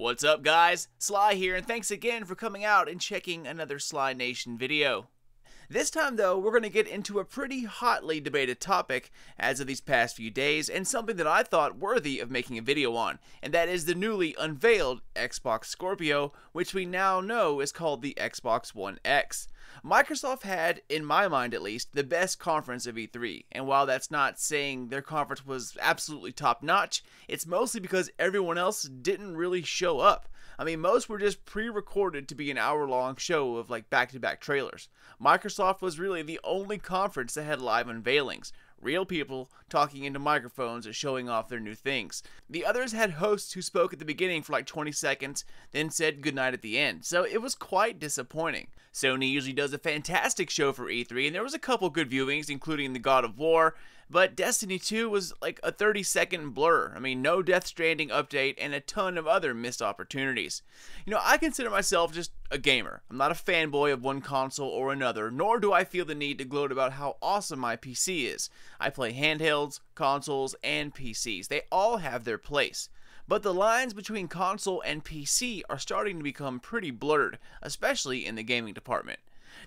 What's up, guys? Sly here, and thanks again for coming out and checking another Sly Nation video. This time, though, we're going to get into a pretty hotly debated topic as of these past few days, and something that I thought worthy of making a video on, and that is the newly unveiled Xbox Scorpio, which we now know is called the Xbox One X. Microsoft had, in my mind at least, the best conference of E3, and while that's not saying their conference was absolutely top-notch, it's mostly because everyone else didn't really show up. I mean, most were just pre-recorded to be an hour-long show of like back-to-back trailers. Microsoft was really the only conference that had live unveilings. Real people talking into microphones and showing off their new things. The others had hosts who spoke at the beginning for like 20 seconds, then said goodnight at the end, so it was quite disappointing. Sony usually does a fantastic show for E3, and there was a couple good viewings, including the God of War, but Destiny 2 was like a 30-second blur. I mean, no Death Stranding update and a ton of other missed opportunities. You know, I consider myself just a gamer. I'm not a fanboy of one console or another, nor do I feel the need to gloat about how awesome my PC is. I play handhelds, consoles, and PCs. They all have their place. But the lines between console and PC are starting to become pretty blurred, especially in the gaming department.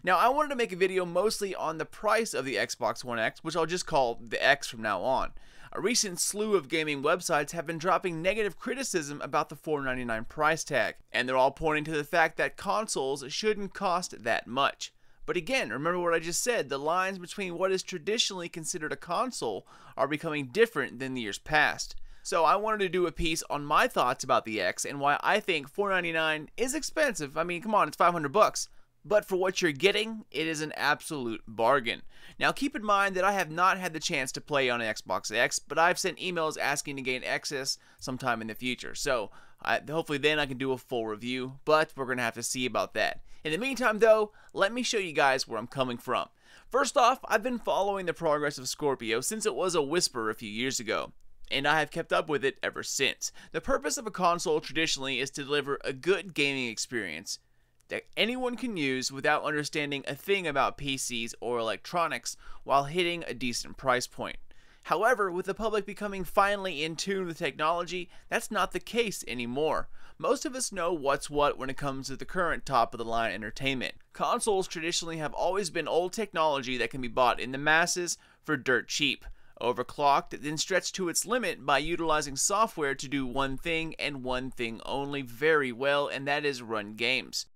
Now, I wanted to make a video mostly on the price of the Xbox One X, which I'll just call the X from now on. A recent slew of gaming websites have been dropping negative criticism about the $499 price tag, and they're all pointing to the fact that consoles shouldn't cost that much. But again, remember what I just said, the lines between what is traditionally considered a console are becoming different than the years past. So I wanted to do a piece on my thoughts about the X and why I think $499 is expensive. I mean, come on, it's $500. But for what you're getting, it is an absolute bargain. Now keep in mind that I have not had the chance to play on an Xbox X, but I've sent emails asking to gain access sometime in the future. So hopefully then I can do a full review, but we're going to have to see about that. In the meantime though, let me show you guys where I'm coming from. First off, I've been following the progress of Scorpio since it was a whisper a few years ago, and I have kept up with it ever since. The purpose of a console traditionally is to deliver a good gaming experience that anyone can use without understanding a thing about PCs or electronics while hitting a decent price point. However, with the public becoming finally in tune with technology, that's not the case anymore. Most of us know what's what when it comes to the current top-of-the-line entertainment. Consoles traditionally have always been old technology that can be bought in the masses for dirt cheap, overclocked, then stretched to its limit by utilizing software to do one thing and one thing only very well, and that is run games.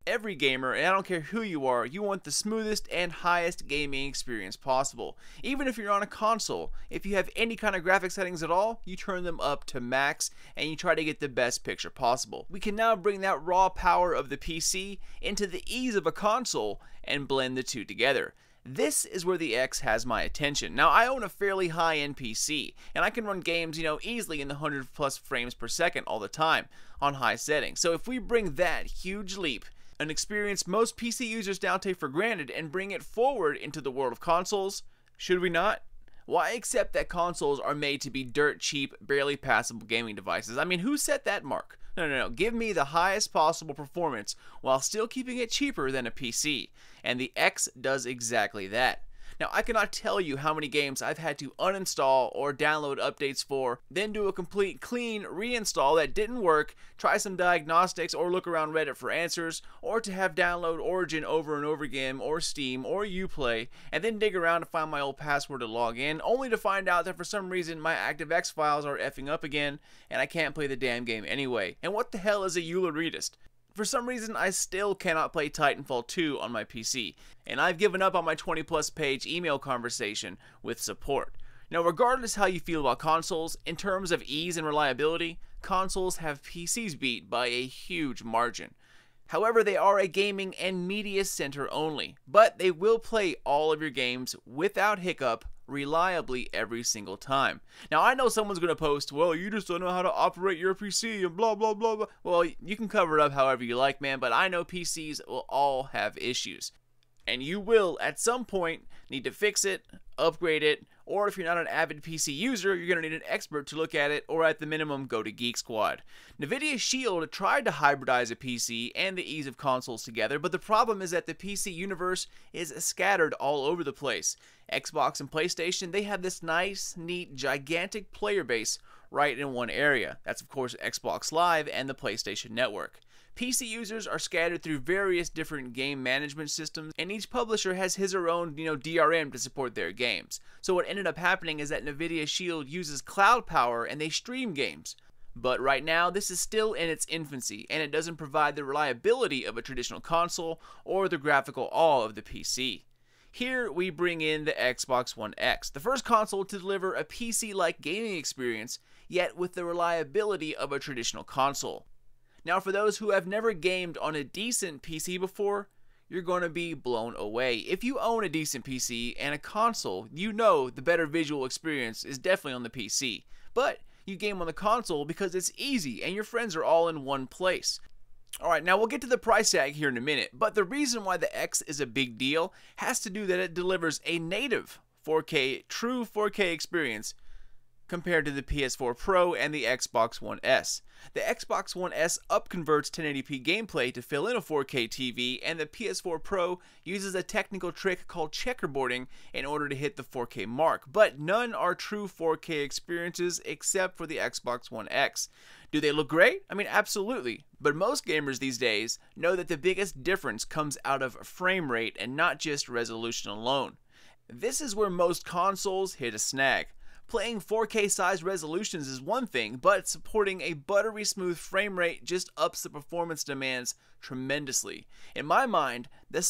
Every gamer, and I don't care who you are, you want the smoothest and highest gaming experience possible. Even if you're on a console, if you have any kind of graphic settings at all, you turn them up to max and you try to get the best picture possible. We can now bring that raw power of the PC into the ease of a console and blend the two together. This is where the X has my attention. Now, I own a fairly high-end PC, and I can run games, easily in the 100+ frames per second all the time on high settings. So if we bring that huge leap, an experience most PC users now take for granted, and bring it forward into the world of consoles, should we not? Why accept that consoles are made to be dirt cheap, barely passable gaming devices? I mean, who set that mark? No. Give me the highest possible performance while still keeping it cheaper than a PC. And the X does exactly that. Now, I cannot tell you how many games I've had to uninstall or download updates for, then do a complete clean reinstall that didn't work, try some diagnostics or look around Reddit for answers, or to have download Origin over and over again, or Steam, or Uplay, and then dig around to find my old password to log in, only to find out that for some reason my ActiveX files are effing up again, and I can't play the damn game anyway. And what the hell is a Eulogist? For some reason, I still cannot play Titanfall 2 on my PC, and I've given up on my 20+ page email conversation with support. Now, regardless how you feel about consoles, in terms of ease and reliability, consoles have PCs beat by a huge margin. However, they are a gaming and media center only, but they will play all of your games without hiccup reliably every single time. Now, I know someone's going to post, well, you just don't know how to operate your PC and blah, blah, blah, blah. Well, you can cover it up however you like, man, but I know PCs will all have issues. And you will, at some point, need to fix it, upgrade it, or if you're not an avid PC user, you're going to need an expert to look at it, or at the minimum, go to Geek Squad. NVIDIA Shield tried to hybridize a PC and the ease of consoles together, but the problem is that the PC universe is scattered all over the place. Xbox and PlayStation, they have this nice, neat, gigantic player base right in one area. That's of course Xbox Live and the PlayStation Network. PC users are scattered through various different game management systems, and each publisher has his or own, DRM to support their games. So what ended up happening is that Nvidia Shield uses cloud power and they stream games. But right now, this is still in its infancy, and it doesn't provide the reliability of a traditional console or the graphical awe of the PC. Here we bring in the Xbox One X, the first console to deliver a PC-like gaming experience, yet with the reliability of a traditional console. Now for those who have never gamed on a decent PC before, you're going to be blown away. If you own a decent PC and a console, you know the better visual experience is definitely on the PC. But you game on the console because it's easy and your friends are all in one place. Alright, now we'll get to the price tag here in a minute, but the reason why the X is a big deal has to do that it delivers a native 4K, true 4K experience compared to the PS4 Pro and the Xbox One S. The Xbox One S upconverts 1080p gameplay to fill in a 4K TV, and the PS4 Pro uses a technical trick called checkerboarding in order to hit the 4K mark, but none are true 4K experiences except for the Xbox One X. Do they look great? I mean, absolutely. But most gamers these days know that the biggest difference comes out of frame rate and not just resolution alone. This is where most consoles hit a snag. Playing 4K size resolutions is one thing, but supporting a buttery smooth frame rate just ups the performance demands tremendously. In my mind, the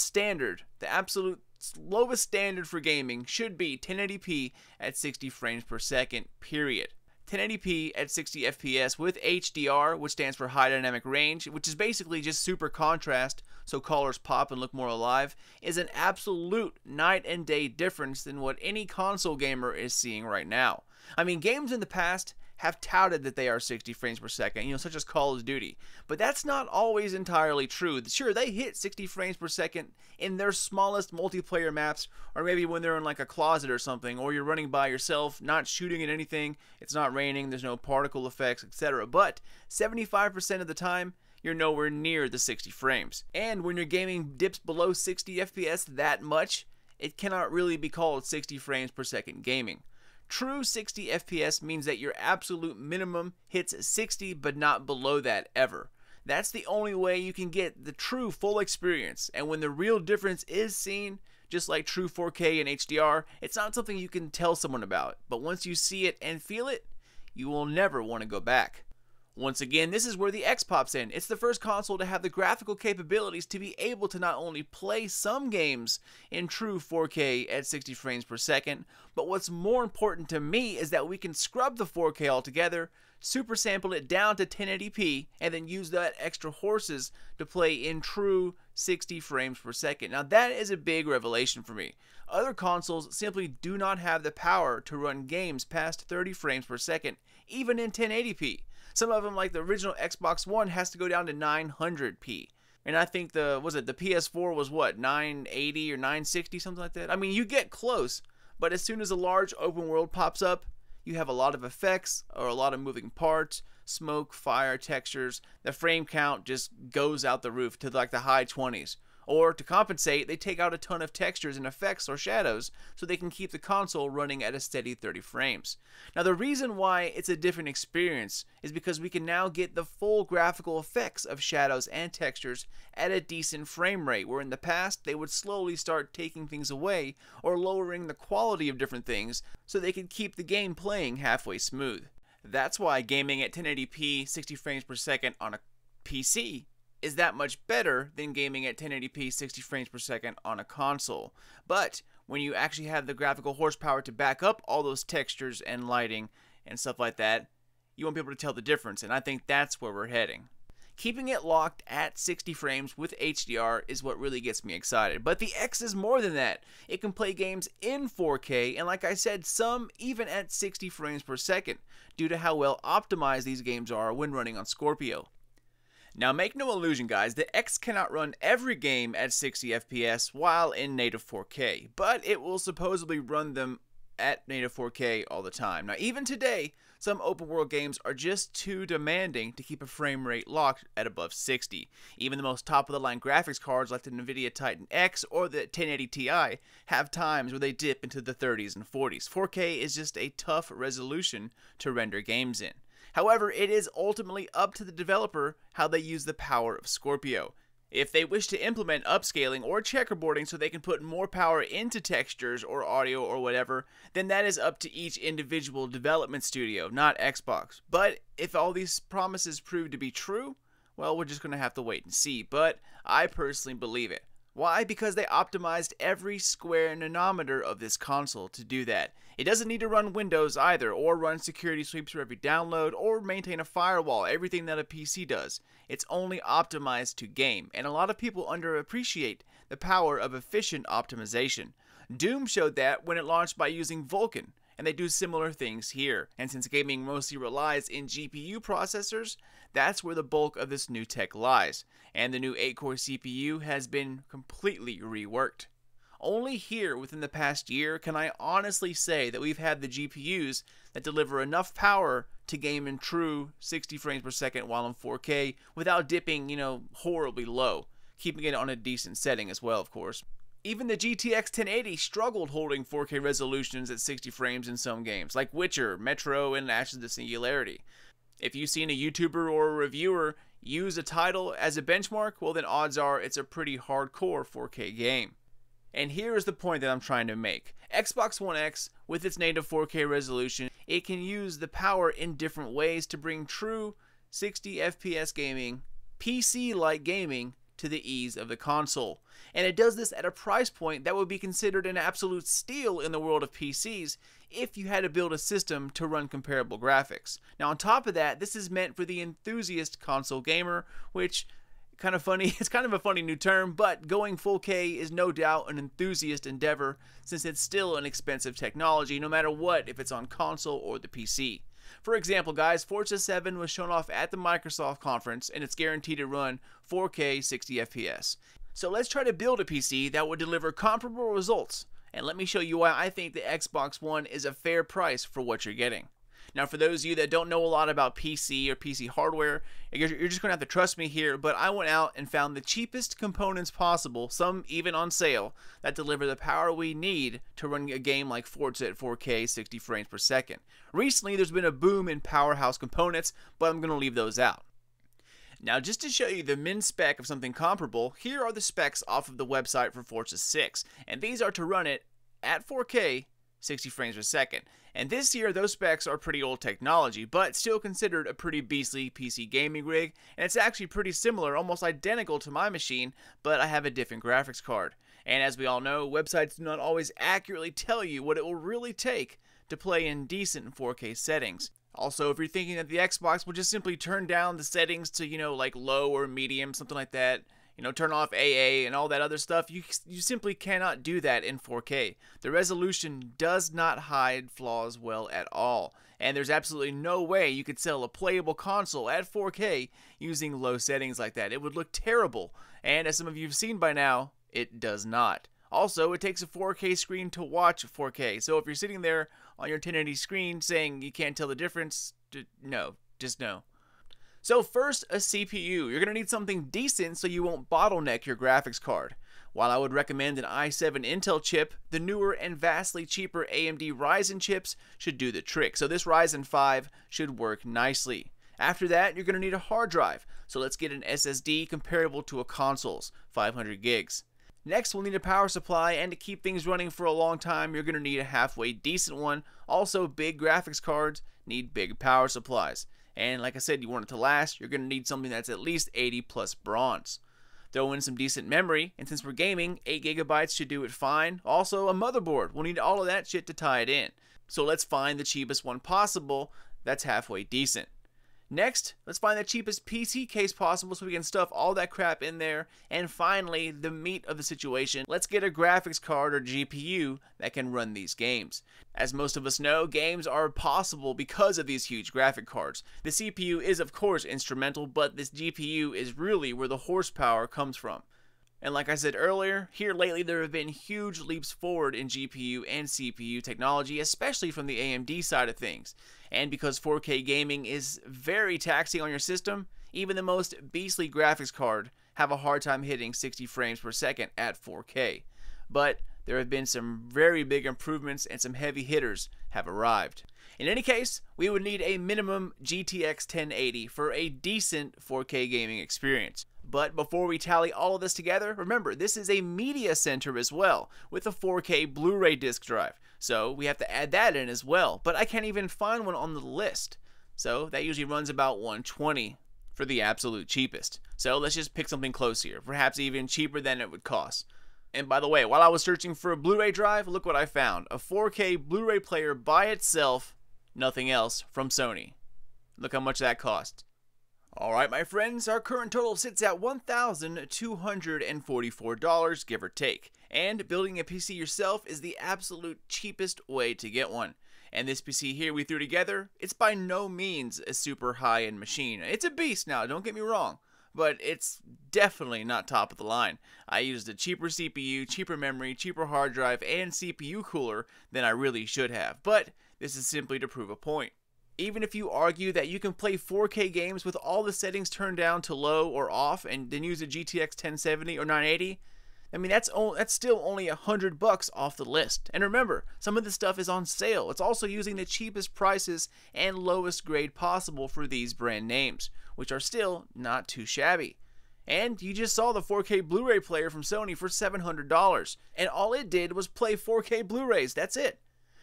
absolute lowest standard for gaming should be 1080p at 60 frames per second, period. 1080p at 60 FPS with HDR, which stands for High Dynamic Range, which is basically just super contrast so colors pop and look more alive, is an absolute night and day difference than what any console gamer is seeing right now. I mean, games in the past have touted that they are 60 frames per second, such as Call of Duty, but that's not always entirely true. Sure, they hit 60 frames per second in their smallest multiplayer maps, or maybe when they're in like a closet or something, or you're running by yourself, not shooting at anything, it's not raining, there's no particle effects, etc. But 75% of the time, you're nowhere near the 60 frames. And when your gaming dips below 60 FPS that much, it cannot really be called 60 frames per second gaming. True 60 FPS means that your absolute minimum hits 60 but not below that ever. That's the only way you can get the true full experience, and when the real difference is seen, just like true 4K and HDR, it's not something you can tell someone about, but once you see it and feel it, you will never want to go back. Once again, this is where the X pops in. It's the first console to have the graphical capabilities to be able to not only play some games in true 4K at 60 frames per second, but what's more important to me is that we can scrub the 4K altogether, super sample it down to 1080p, and then use that extra horses to play in true 60 frames per second. Now that is a big revelation for me. Other consoles simply do not have the power to run games past 30 frames per second, even in 1080p. Some of them, like the original Xbox One, has to go down to 900p. And I think the PS4 was what, 980 or 960, something like that? I mean, you get close, but as soon as a large open world pops up, you have a lot of effects or a lot of moving parts, smoke, fire, textures. The frame count just goes out the roof to like the high 20s. Or to compensate, they take out a ton of textures and effects or shadows so they can keep the console running at a steady 30 frames. Now the reason why it's a different experience is because we can now get the full graphical effects of shadows and textures at a decent frame rate, where in the past they would slowly start taking things away or lowering the quality of different things so they could keep the game playing halfway smooth. That's why gaming at 1080p 60 frames per second on a PC is that much better than gaming at 1080p 60 frames per second on a console. But when you actually have the graphical horsepower to back up all those textures and lighting and stuff like that, you won't be able to tell the difference, and I think that's where we're heading. Keeping it locked at 60 frames with HDR is what really gets me excited. But the X is more than that. It can play games in 4K, and like I said, some even at 60 frames per second, due to how well optimized these games are when running on Scorpio. Now make no illusion guys, the X cannot run every game at 60 FPS while in native 4K, but it will supposedly run them at native 4K all the time. Now, even today, some open world games are just too demanding to keep a frame rate locked at above 60. Even the most top of the line graphics cards like the Nvidia Titan X or the 1080 Ti have times where they dip into the 30s and 40s. 4K is just a tough resolution to render games in. However, it is ultimately up to the developer how they use the power of Scorpio. If they wish to implement upscaling or checkerboarding so they can put more power into textures or audio or whatever, then that is up to each individual development studio, not Xbox. But if all these promises prove to be true, well, we're just going to have to wait and see. But I personally believe it. Why? Because they optimized every square nanometer of this console to do that. It doesn't need to run Windows either, or run security sweeps for every download, or maintain a firewall, everything that a PC does. It's only optimized to game, and a lot of people underappreciate the power of efficient optimization. Doom showed that when it launched by using Vulkan, and they do similar things here. And since gaming mostly relies in GPU processors, that's where the bulk of this new tech lies. And the new 8-core CPU has been completely reworked. Only here within the past year can I honestly say that we've had the GPUs that deliver enough power to game in true 60 frames per second while in 4K without dipping, horribly low, keeping it on a decent setting as well, of course. Even the GTX 1080 struggled holding 4K resolutions at 60 frames in some games, like Witcher, Metro, and Ashes of the Singularity. If you've seen a YouTuber or a reviewer use a title as a benchmark, well then odds are it's a pretty hardcore 4K game. And here is the point that I'm trying to make. Xbox One X, with its native 4K resolution, it can use the power in different ways to bring true 60 FPS gaming, PC-like gaming, to the ease of the console. And it does this at a price point that would be considered an absolute steal in the world of PCs if you had to build a system to run comparable graphics. Now on top of that, this is meant for the enthusiast console gamer, which it's kind of a funny new term, but going full K is no doubt an enthusiast endeavor since it's still an expensive technology no matter what, if it's on console or the PC. For example, guys, Forza 7 was shown off at the Microsoft conference and it's guaranteed to run 4K 60 FPS. So let's try to build a PC that would deliver comparable results, and let me show you why I think the Xbox One is a fair price for what you're getting. Now, for those of you that don't know a lot about PC or PC hardware, you're just going to have to trust me here, but I went out and found the cheapest components possible, some even on sale, that deliver the power we need to run a game like Forza at 4K 60 frames per second. Recently, there's been a boom in powerhouse components, but I'm going to leave those out. Now, just to show you the min spec of something comparable, here are the specs off of the website for Forza 6, and these are to run it at 4K 60 frames per second. And this year, those specs are pretty old technology, but still considered a pretty beastly PC gaming rig, and it's actually pretty similar, almost identical to my machine, but I have a different graphics card. And as we all know, websites do not always accurately tell you what it will really take to play in decent 4K settings. Also, if you're thinking that the Xbox will just simply turn down the settings to, like low or medium, something like that, turn off AA and all that other stuff, you simply cannot do that in 4K. The resolution does not hide flaws well at all, and there's absolutely no way you could sell a playable console at 4K using low settings like that. It would look terrible, and as some of you have seen by now, it does not. Also, it takes a 4K screen to watch 4K, so if you're sitting there on your 1080 screen saying you can't tell the difference, no, just no. So first, a CPU. You're going to need something decent so you won't bottleneck your graphics card. While I would recommend an i7 Intel chip, the newer and vastly cheaper AMD Ryzen chips should do the trick. So this Ryzen 5 should work nicely. After that, you're going to need a hard drive. So let's get an SSD comparable to a console's, 500 gigs. Next, we'll need a power supply, and to keep things running for a long time, you're going to need a halfway decent one. Also, big graphics cards need big power supplies. And like I said, you want it to last, you're going to need something that's at least 80 plus bronze. Throw in some decent memory, and since we're gaming, 8 gigabytes should do it fine. Also, a motherboard. We'll need all of that shit to tie it in. So let's find the cheapest one possible that's halfway decent. Next, let's find the cheapest PC case possible so we can stuff all that crap in there. And finally, the meat of the situation, let's get a graphics card or GPU that can run these games. As most of us know, games are possible because of these huge graphic cards. The CPU is of course instrumental, but this GPU is really where the horsepower comes from. And like I said earlier, here lately there have been huge leaps forward in GPU and CPU technology, especially from the AMD side of things. And because 4K gaming is very taxing on your system, even the most beastly graphics card have a hard time hitting 60 frames per second at 4K. But there have been some very big improvements and some heavy hitters have arrived. In any case, we would need a minimum GTX 1080 for a decent 4K gaming experience. But before we tally all of this together, remember this is a media center as well, with a 4K Blu-ray disc drive. So we have to add that in as well, but I can't even find one on the list. So that usually runs about $120 for the absolute cheapest. So let's just pick something close here, perhaps even cheaper than it would cost. And by the way, while I was searching for a Blu-ray drive, look what I found. A 4K Blu-ray player by itself, nothing else, from Sony. Look how much that cost. Alright my friends, our current total sits at $1,244, give or take. And building a PC yourself is the absolute cheapest way to get one. And this PC here we threw together, it's by no means a super high-end machine. It's a beast now, don't get me wrong, but it's definitely not top of the line. I used a cheaper CPU, cheaper memory, cheaper hard drive, and CPU cooler than I really should have. But this is simply to prove a point. Even if you argue that you can play 4K games with all the settings turned down to low or off and then use a GTX 1070 or 980, I mean that's still only $100 off the list. And remember, some of this stuff is on sale. It's also using the cheapest prices and lowest grade possible for these brand names, which are still not too shabby. And you just saw the 4K Blu-ray player from Sony for $700, and all it did was play 4K Blu-rays, that's it.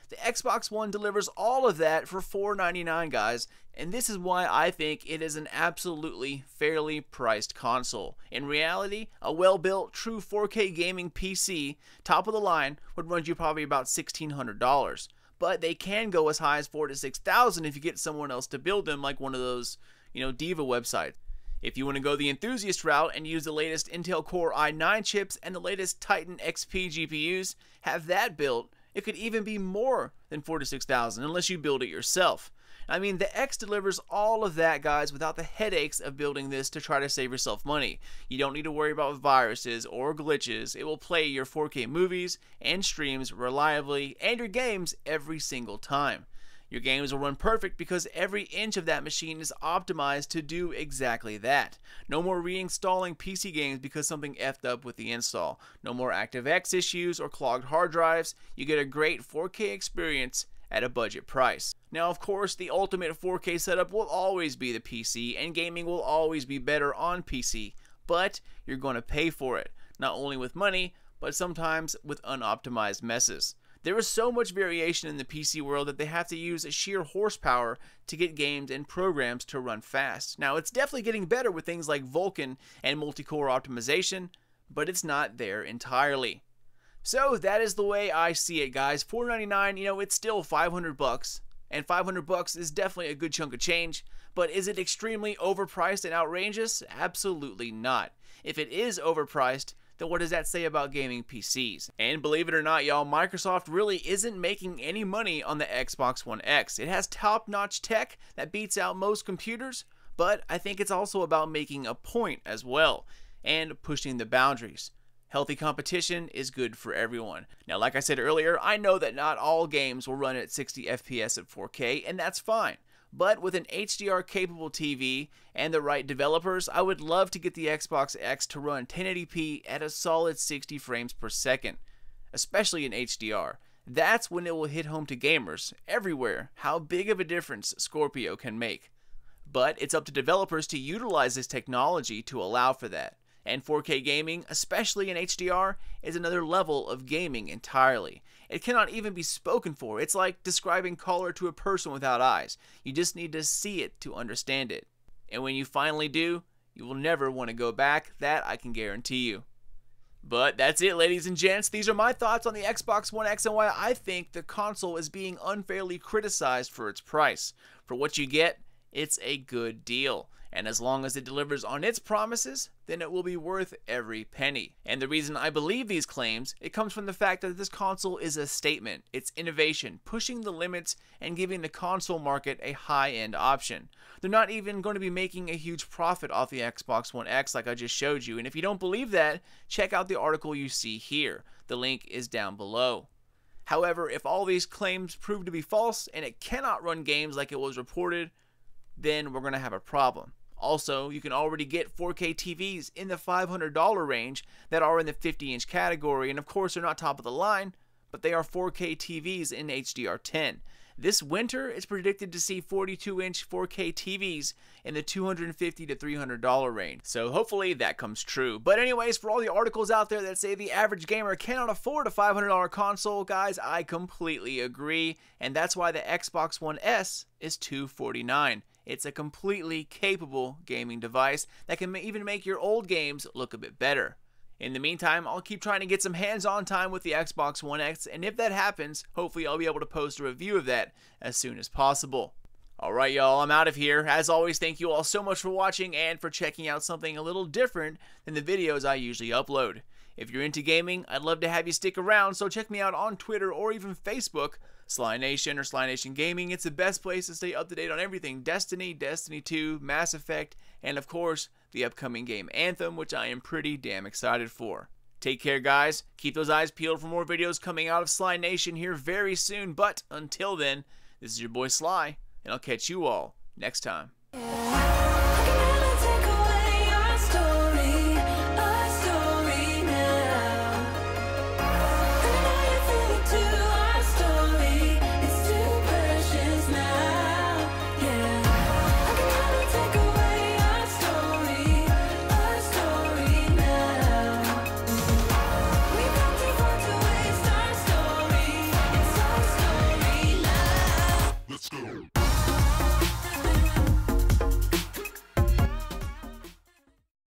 The Xbox One delivers all of that for $499, guys, and this is why I think it is an absolutely fairly priced console. In reality, a well-built, true 4K gaming PC, top of the line, would run you probably about $1,600. But they can go as high as $4,000 to $6,000 if you get someone else to build them, like one of those, Diva websites. If you want to go the enthusiast route and use the latest Intel Core i9 chips and the latest Titan XP GPUs, have that built, it could even be more than $4,000 to $6,000 unless you build it yourself. I mean, the X delivers all of that, guys, without the headaches of building this to try to save yourself money. You don't need to worry about viruses or glitches. It will play your 4K movies and streams reliably and your games every single time. Your games will run perfect because every inch of that machine is optimized to do exactly that. No more reinstalling PC games because something effed up with the install. No more ActiveX issues or clogged hard drives. You get a great 4K experience at a budget price. Now, of course, the ultimate 4K setup will always be the PC, and gaming will always be better on PC, but you're going to pay for it, not only with money, but sometimes with unoptimized messes. There is so much variation in the PC world that they have to use sheer horsepower to get games and programs to run fast. Now, it's definitely getting better with things like Vulkan and multi-core optimization, but it's not there entirely. So that is the way I see it, guys. $499, it's still $500, and $500 is definitely a good chunk of change, but is it extremely overpriced and outrageous? Absolutely not. If it is overpriced, then what does that say about gaming PCs? And believe it or not, y'all, Microsoft really isn't making any money on the Xbox One X. It has top-notch tech that beats out most computers, but I think it's also about making a point as well, and pushing the boundaries. Healthy competition is good for everyone. Now, like I said earlier, I know that not all games will run at 60 FPS at 4K, and that's fine. But with an HDR-capable TV and the right developers, I would love to get the Xbox X to run 1080p at a solid 60 frames per second, especially in HDR. That's when it will hit home to gamers everywhere how big of a difference Scorpio can make. But it's up to developers to utilize this technology to allow for that. And 4K gaming, especially in HDR, is another level of gaming entirely. It cannot even be spoken for. It's like describing color to a person without eyes. You just need to see it to understand it. And when you finally do, you will never want to go back. That I can guarantee you. But that's it, ladies and gents. These are my thoughts on the Xbox One X and why I think the console is being unfairly criticized for its price. For what you get, it's a good deal. and as long as it delivers on its promises, then it will be worth every penny. And the reason I believe these claims, it comes from the fact that this console is a statement. It's innovation, pushing the limits and giving the console market a high-end option. They're not even going to be making a huge profit off the Xbox One X like I just showed you, and if you don't believe that, check out the article you see here. The link is down below. However, if all these claims prove to be false and it cannot run games like it was reported, then we're going to have a problem. Also, you can already get 4K TVs in the $500 range that are in the 50-inch category, and of course they're not top of the line, but they are 4K TVs in HDR10. This winter, it's predicted to see 42-inch 4K TVs in the $250 to $300 range. So hopefully that comes true. But anyways, for all the articles out there that say the average gamer cannot afford a $500 console, guys, I completely agree. And that's why the Xbox One S is $249. It's a completely capable gaming device that can even make your old games look a bit better. In the meantime, I'll keep trying to get some hands-on time with the Xbox One X, and if that happens, hopefully I'll be able to post a review of that as soon as possible. Alright y'all, I'm out of here. As always, thank you all so much for watching and for checking out something a little different than the videos I usually upload. If you're into gaming, I'd love to have you stick around, so check me out on Twitter or even Facebook, Sly Nation or Sly Nation Gaming. It's the best place to stay up to date on everything Destiny, Destiny 2, Mass Effect, and of course, the upcoming game Anthem, which I am pretty damn excited for. Take care, guys. Keep those eyes peeled for more videos coming out of Sly Nation here very soon, but until then, this is your boy Sly, and I'll catch you all next time.